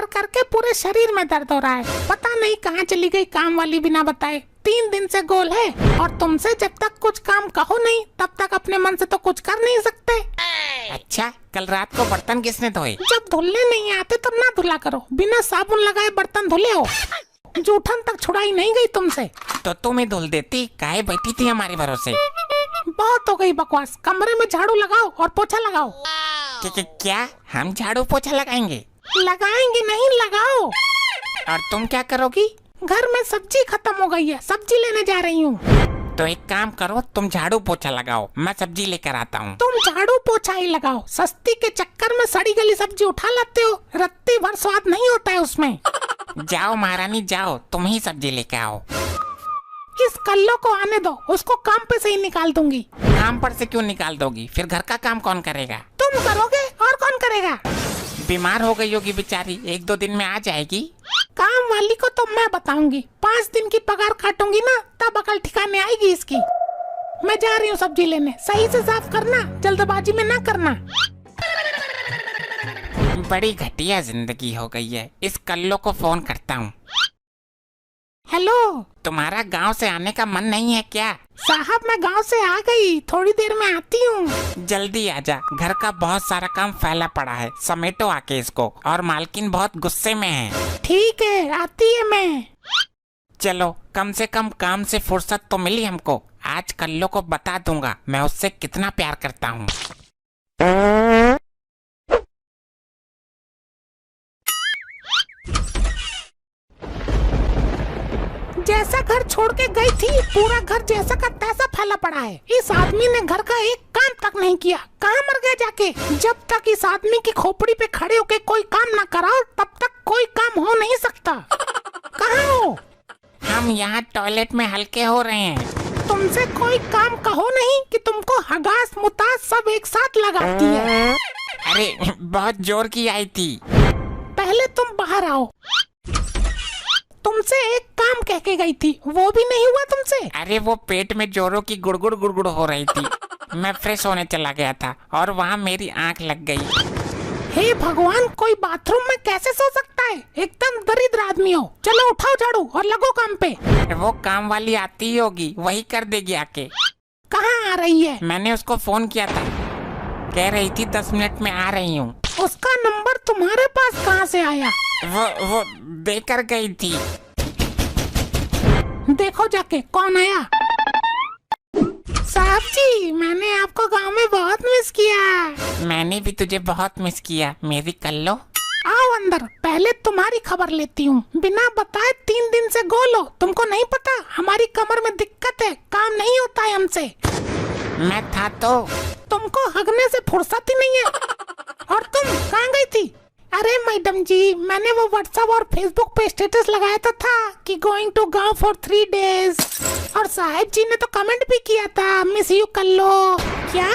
करके पूरे शरीर में दर्द हो रहा है। पता नहीं कहाँ चली गई काम वाली बिना बताए। 3 दिन से गोल है और तुमसे जब तक कुछ काम कहो नहीं तब तक अपने मन से तो कुछ कर नहीं सकते। अच्छा, कल रात को बर्तन किसने धोए? जब धुलने नहीं आते तब ना धुला करो। बिना साबुन लगाए बर्तन धुले हो। जूठन तक छुड़ाई नहीं गई तुमसे। तो तुम ही धुल देती, काहे बैठी थी हमारे भरोसे? बहुत हो गई बकवास। कमरे में झाड़ू लगाओ और पोछा लगाओ। क्या हम झाड़ू पोछा लगाएंगे? लगाएंगे नहीं, लगाओ। और तुम क्या करोगी? घर में सब्जी खत्म हो गई है, सब्जी लेने जा रही हूँ। तो एक काम करो, तुम झाड़ू पोछा लगाओ, मैं सब्जी लेकर आता हूँ। तुम झाड़ू पोछा ही लगाओ। सस्ती के चक्कर में सड़ी गली सब्जी उठा लाते हो। रत्ती भर स्वाद नहीं होता है उसमें। जाओ महारानी जाओ, तुम ही सब्जी लेके आओ। इस कल्लो को आने दो, उसको काम पे से ही निकाल दूंगी। काम पर से क्यों निकाल दोगी? फिर घर का काम कौन करेगा? तुम करोगे और कौन करेगा? बीमार हो गई होगी बेचारी, 1-2 दिन में आ जाएगी। काम वाली को तो मैं बताऊंगी। 5 दिन की पगार काटूंगी ना, तब अकल ठिकाने आएगी इसकी। मैं जा रही हूँ सब्जी लेने। सही से साफ करना, जल्दबाजी में ना करना। बड़ी घटिया जिंदगी हो गई है। इस कल्लो को फोन करता हूँ। हेलो, तुम्हारा गांव से आने का मन नहीं है क्या? साहब मैं गांव से आ गई, थोड़ी देर में आती हूँ। जल्दी आजा, घर का बहुत सारा काम फैला पड़ा है, समेटो आके इसको। और मालकिन बहुत गुस्से में है। ठीक है, आती है मैं। चलो, कम से कम काम से फुर्सत तो मिली हमको। आज कल्लो को बता दूंगा मैं उससे कितना प्यार करता हूँ। जैसा घर छोड़ के गई थी, पूरा घर जैसा का तैसा फैला पड़ा है। इस आदमी ने घर का एक काम तक नहीं किया। कहाँ मर गया जाके? जब तक इस आदमी की खोपड़ी पे खड़े होके कोई काम ना कराओ तब तक कोई काम हो नहीं सकता। कहाँ हो? हम यहाँ टॉयलेट में हल्के हो रहे हैं। तुमसे कोई काम कहो नहीं कि तुमको हगास मुतास सब एक साथ लगाती है। अरे बहुत जोर की आई थी। पहले तुम बाहर आओ। तुमसे एक काम कह के गई थी, वो भी नहीं हुआ तुमसे। अरे वो पेट में जोरों की गुड़गुड़ गुड़गुड़ हो रही थी। मैं फ्रेश होने चला गया था और वहाँ मेरी आंख लग गई। हे भगवान, कोई बाथरूम में कैसे सो सकता है? एकदम दरिद्र आदमी हो। चलो उठाओ झाड़ू और लगो काम पे। वो काम वाली आती ही होगी, वही कर देगी आके। कहाँ आ रही है? मैंने उसको फोन किया था, कह रही थी 10 मिनट में आ रही हूँ। उसका नंबर तुम्हारे पास कहाँ से आया? वो देकर गई थी। देखो जाके कौन आया। साहब जी, मैंने आपको गांव में बहुत मिस किया। मैंने भी तुझे बहुत मिस किया मेरी कल्लो। आओ अंदर, पहले तुम्हारी खबर लेती हूँ। बिना बताए 3 दिन से गोल हो। तुमको नहीं पता हमारी कमर में दिक्कत है, काम नहीं होता है हमसे। मैं था तो। तुमको हगने से फुर्सत ही नहीं है। और तुम कहाँ गई थी? अरे मैडम जी, मैंने वो व्हाट्सएप और फेसबुक पे स्टेटस लगाया था कि गोइंग टू गांव फॉर 3 डेज। और साहब जी ने तो कमेंट भी किया था, मिस यू कल्लो। क्या?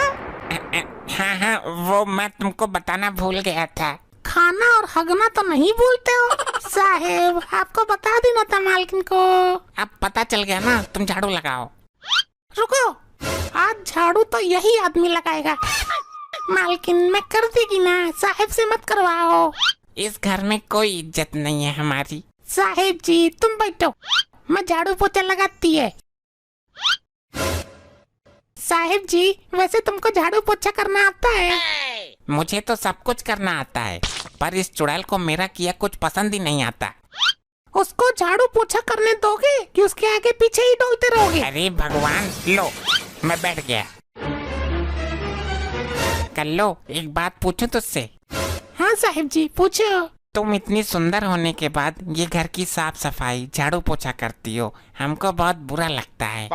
हाँ, वो मैं तुमको बताना भूल गया था। खाना और हगना तो नहीं भूलते हो साहेब, आपको बता देना था मालकिन को। अब पता चल गया ना, तुम झाड़ू लगाओ। रुको, आज झाड़ू तो यही आदमी लगाएगा। मालकिन मैं कर देगी ना, साहेब से मत करवाओ। इस घर में कोई इज्जत नहीं है हमारी। साहेब जी तुम बैठो, मैं झाड़ू पोछा लगाती है। साहेब जी, वैसे तुमको झाड़ू पोछा करना आता है? मुझे तो सब कुछ करना आता है, पर इस चुड़ैल को मेरा किया कुछ पसंद ही नहीं आता। उसको झाड़ू पोछा करने दोगे कि उसके आगे पीछे ही डोलते रहोगे? अरे भगवान, लो मैं बैठ गया। कल्लो, एक बात पूछूं तुझसे? हाँ साहिब जी पूछो। तुम इतनी सुंदर होने के बाद ये घर की साफ सफाई झाड़ू पोछा करती हो, हमको बहुत बुरा लगता है।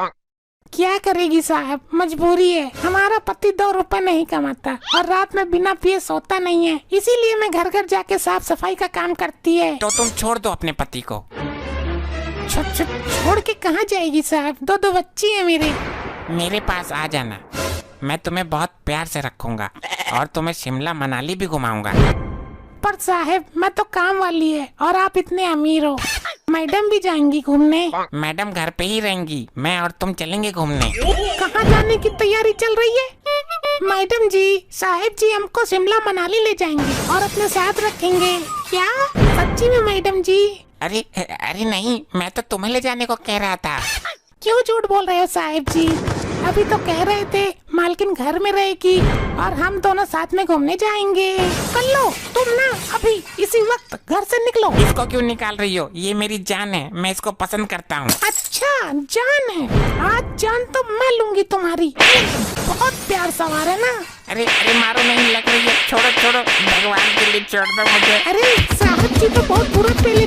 क्या करेगी साहब, मजबूरी है। हमारा पति 2 रुपए नहीं कमाता और रात में बिना पिए सोता नहीं है, इसीलिए मैं घर घर जाके साफ सफाई का काम करती है। तो तुम छोड़ दो अपने पति को। छोड़ के कहाँ जाएगी साहब, 2 बच्ची है मेरी। मेरे पास आ जाना, मैं तुम्हें बहुत प्यार से रखूंगा और तुम्हें शिमला मनाली भी घुमाऊंगा। पर साहब मैं तो काम वाली है और आप इतने अमीर हो। मैडम भी जाएंगी घूमने। मैडम घर पे ही रहेंगी, मैं और तुम चलेंगे घूमने। कहाँ जाने की तैयारी चल रही है? मैडम जी, साहिब जी हमको शिमला मनाली ले जाएंगे और अपने साथ रखेंगे। क्या सच्ची में मैडम जी? अरे अरे नहीं, मैं तो तुम्हें ले जाने को कह रहा था। क्यों झूठ बोल रहे हो साहिब जी? अभी तो कह रहे थे मालकिन घर में रहेगी और हम दोनों साथ में घूमने जाएंगे। कर लो तुम ना, अभी इसी वक्त घर से निकलो। इसको क्यों निकाल रही हो? ये मेरी जान है, मैं इसको पसंद करता हूँ। अच्छा जान है, आज जान तो मैं लूंगी तुम्हारी। बहुत प्यार सवार है ना। अरे अरे मारो नहीं, लग रही है। छोड़ो छोड़ो, भगवान के लिए छोड़ दो मुझे। अरे साहब जी तो बहुत बुरा पहले